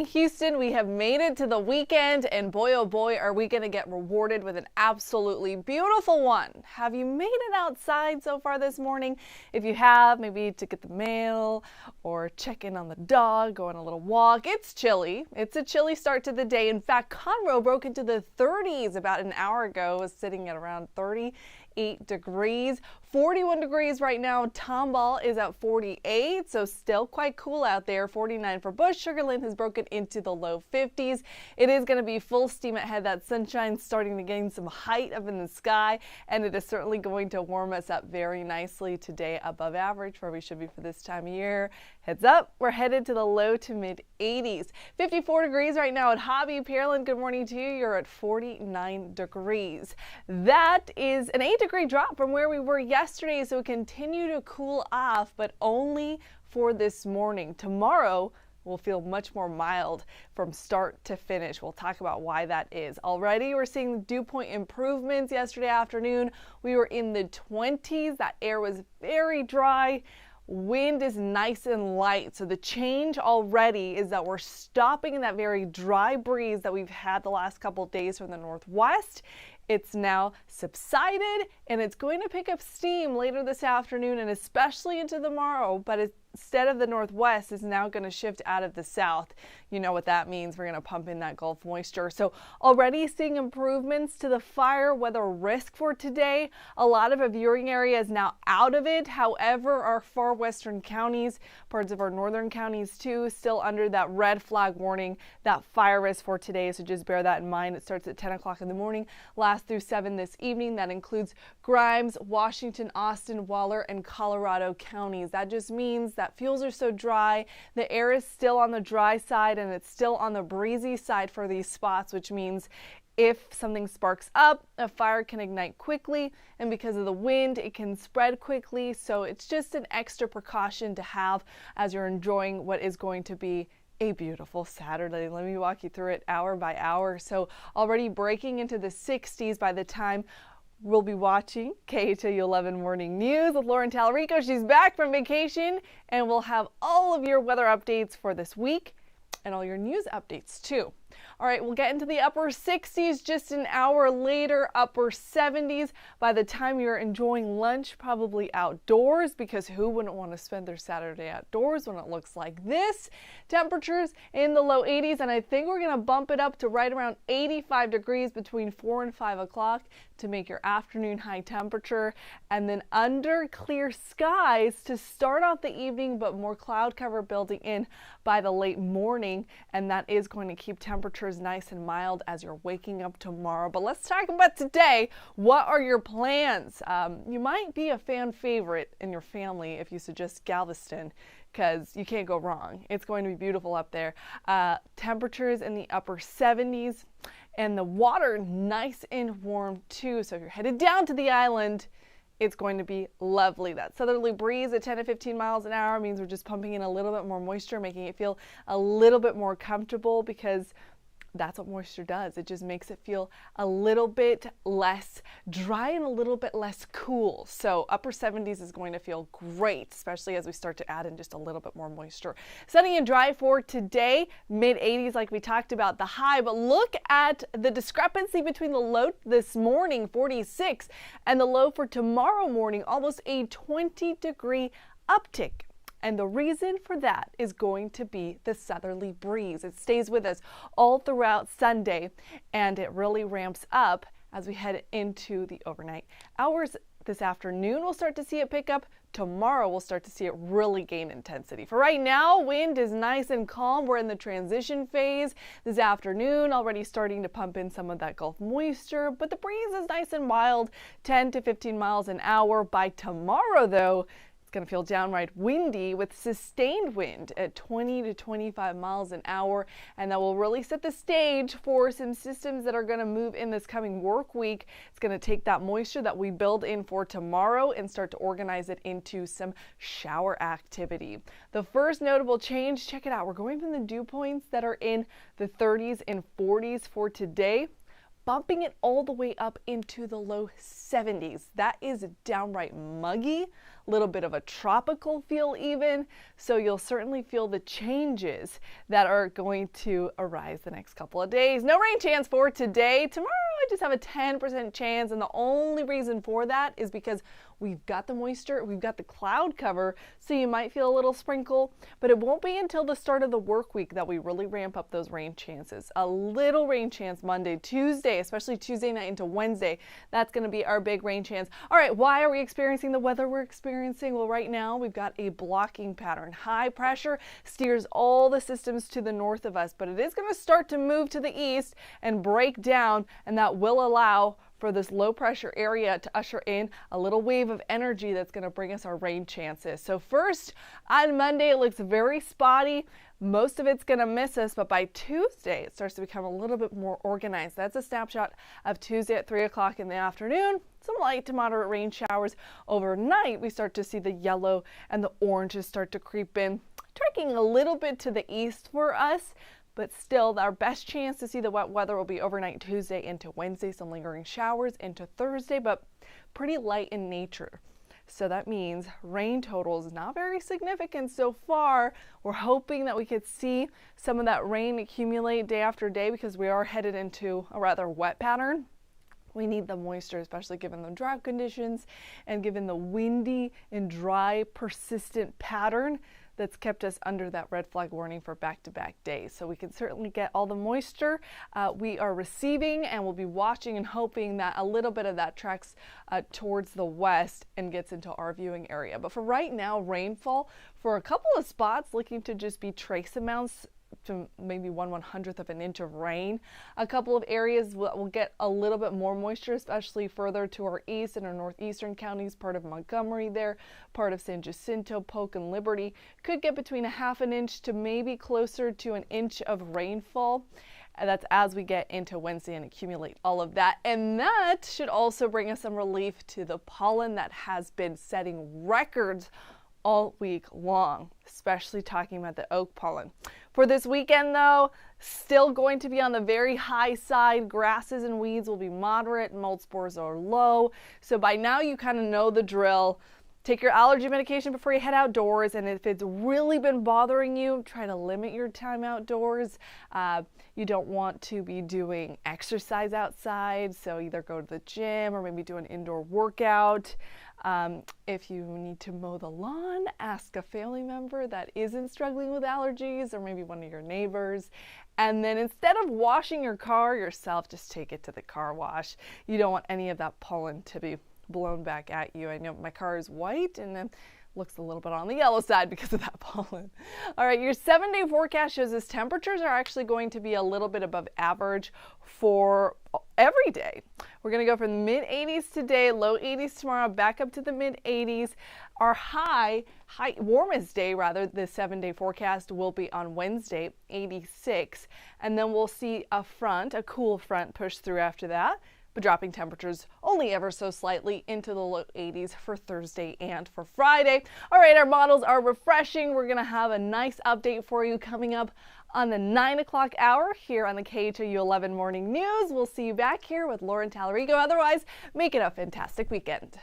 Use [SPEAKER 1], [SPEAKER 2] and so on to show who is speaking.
[SPEAKER 1] Houston, we have made it to the weekend, and boy oh boy are we going to get rewarded with an absolutely beautiful one. Have you made it outside so far this morning? If you have, maybe to get the mail or check in on the dog, go on a little walk. It's chilly. It's a chilly start to the day. In fact, Conroe broke into the 30s about an hour ago. It was sitting at around 38 degrees. 41 degrees right now. Tomball is at 48, so still quite cool out there. 49 for Bush. Sugar Land has broken into the low 50s. It is going to be full steam ahead. That sunshine starting to gain some height up in the sky, and it is certainly going to warm us up very nicely today, above average where we should be for this time of year. Heads up, we're headed to the low to mid 80s. 54 degrees right now at Hobby. Pearland, good morning to you. You're at 49 degrees. That is an 8-degree drop from where we were yesterday, so continue to cool off, but only for this morning. Tomorrow will feel much more mild from start to finish. We'll talk about why that is. Already we're seeing dew point improvements. Yesterday afternoon we were in the 20s. That air was very dry. Wind is nice and light, so the change already is that we're stopping in that very dry breeze that we've had the last couple of days from the northwest. It's now subsided, and it's going to pick up steam later this afternoon and especially into tomorrow, but instead of the northwest, is now going to shift out of the south. You know what that means. We're going to pump in that Gulf moisture. So already seeing improvements to the fire weather risk for today. A lot of a viewing area is now out of it. However, our far western counties, parts of our northern counties too, still under that red flag warning, that fire risk for today. So just bear that in mind. It starts at 10 o'clock in the morning, lasts through 7 this evening. That includes Grimes, Washington, Austin, Waller, and Colorado counties. That just means that fuels are so dry, the air is still on the dry side and it's still on the breezy side for these spots, which means if something sparks up, a fire can ignite quickly, and because of the wind, it can spread quickly. So it's just an extra precaution to have as you're enjoying what is going to be a beautiful Saturday. Let me walk you through it hour by hour. So already breaking into the 60s by the time we'll be watching KHOU 11 Morning News with Lauren Talarico. She's back from vacation, and we'll have all of your weather updates for this week and all your news updates too. All right, we'll get into the upper 60s just an hour later, upper 70s by the time you're enjoying lunch, probably outdoors, because who wouldn't want to spend their Saturday outdoors when it looks like this? Temperatures in the low 80s, and I think we're going to bump it up to right around 85 degrees between 4 and 5 o'clock to make your afternoon high temperature, and then under clear skies to start off the evening, but more cloud cover building in by the late morning, and that is going to keep temperatures nice and mild as you're waking up tomorrow. But let's talk about today. What are your plans? You might be a fan favorite in your family if you suggest Galveston, because you can't go wrong. It's going to be beautiful up there. Temperatures in the upper 70s, and the water nice and warm too. So if you're headed down to the island, it's going to be lovely. That southerly breeze at 10 to 15 miles an hour means we're just pumping in a little bit more moisture, making it feel a little bit more comfortable, because that's what moisture does. It just makes it feel a little bit less dry and a little bit less cool. So upper 70s is going to feel great, especially as we start to add in just a little bit more moisture. Sunny and dry for today, mid 80s like we talked about the high, but look at the discrepancy between the low this morning, 46, and the low for tomorrow morning, almost a 20-degree uptick. And the reason for that is going to be the southerly breeze. It stays with us all throughout Sunday, and it really ramps up as we head into the overnight hours. This afternoon, we'll start to see it pick up. Tomorrow, we'll start to see it really gain intensity. For right now, wind is nice and calm. We're in the transition phase. This afternoon, already starting to pump in some of that Gulf moisture, but the breeze is nice and mild, 10 to 15 miles an hour. By tomorrow, though, it's going to feel downright windy with sustained wind at 20 to 25 miles an hour, and that will really set the stage for some systems that are going to move in this coming work week. It's going to take that moisture that we build in for tomorrow and start to organize it into some shower activity. The first notable change, check it out, we're going from the dew points that are in the 30s and 40s for today. bumping it all the way up into the low 70s. That is downright muggy, a little bit of a tropical feel even. So you'll certainly feel the changes that are going to arise the next couple of days. No rain chance for today. Tomorrow I just have a 10% chance, and the only reason for that is because we've got the moisture, we've got the cloud cover, so you might feel a little sprinkle, but it won't be until the start of the work week that we really ramp up those rain chances. A little rain chance Monday, Tuesday, especially Tuesday night into Wednesday. That's going to be our big rain chance. All right, why are we experiencing the weather we're experiencing? Well, right now we've got a blocking pattern. High pressure steers all the systems to the north of us, but it is going to start to move to the east and break down, and that will allow for this low pressure area to usher in a little wave of energy that's going to bring us our rain chances. So first, on Monday, it looks very spotty. Most of it's going to miss us, but by Tuesday, it starts to become a little bit more organized. That's a snapshot of Tuesday at 3 o'clock in the afternoon. Some light to moderate rain showers. Overnight, we start to see the yellow and the oranges start to creep in, tracking a little bit to the east for us. But still, our best chance to see the wet weather will be overnight Tuesday into Wednesday, some lingering showers into Thursday, but pretty light in nature. So that means rain totals not very significant so far. We're hoping that we could see some of that rain accumulate day after day because we are headed into a rather wet pattern. We need the moisture, especially given the drought conditions and given the windy and dry, persistent pattern that's kept us under that red flag warning for back-to-back days. So we can certainly get all the moisture we are receiving, and we'll be watching and hoping that a little bit of that tracks towards the west and gets into our viewing area. But for right now, rainfall for a couple of spots looking to just be trace amounts to maybe 1/100th of an inch of rain. A couple of areas will get a little bit more moisture, especially further to our east and our northeastern counties, part of Montgomery there, part of San Jacinto, Polk, and Liberty. Could get between a half an inch to maybe closer to an inch of rainfall. And that's as we get into Wednesday and accumulate all of that. And that should also bring us some relief to the pollen that has been setting records all week long, especially talking about the oak pollen. For this weekend though, still going to be on the very high side. Grasses and weeds will be moderate, mold spores are low. So by now you kind of know the drill. Take your allergy medication before you head outdoors, and if it's really been bothering you, try to limit your time outdoors. You don't want to be doing exercise outside, so either go to the gym or maybe do an indoor workout. If you need to mow the lawn, ask a family member that isn't struggling with allergies, or maybe one of your neighbors. And then instead of washing your car yourself, just take it to the car wash. You don't want any of that pollen to be blown back at you. I know my car is white and then looks a little bit on the yellow side because of that pollen. All right, your 7-day forecast shows us temperatures are actually going to be a little bit above average for every day. We're going to go from the mid 80s today, low 80s tomorrow, back up to the mid 80s. Our warmest day rather, the 7-day forecast will be on Wednesday, 86. And then we'll see a cool front push through after that, but dropping temperatures only ever so slightly into the low 80s for Thursday and for Friday. All right, our models are refreshing. We're going to have a nice update for you coming up on the 9 o'clock hour here on the KHOU 11 Morning News. We'll see you back here with Lauren Tallarico. Otherwise, make it a fantastic weekend.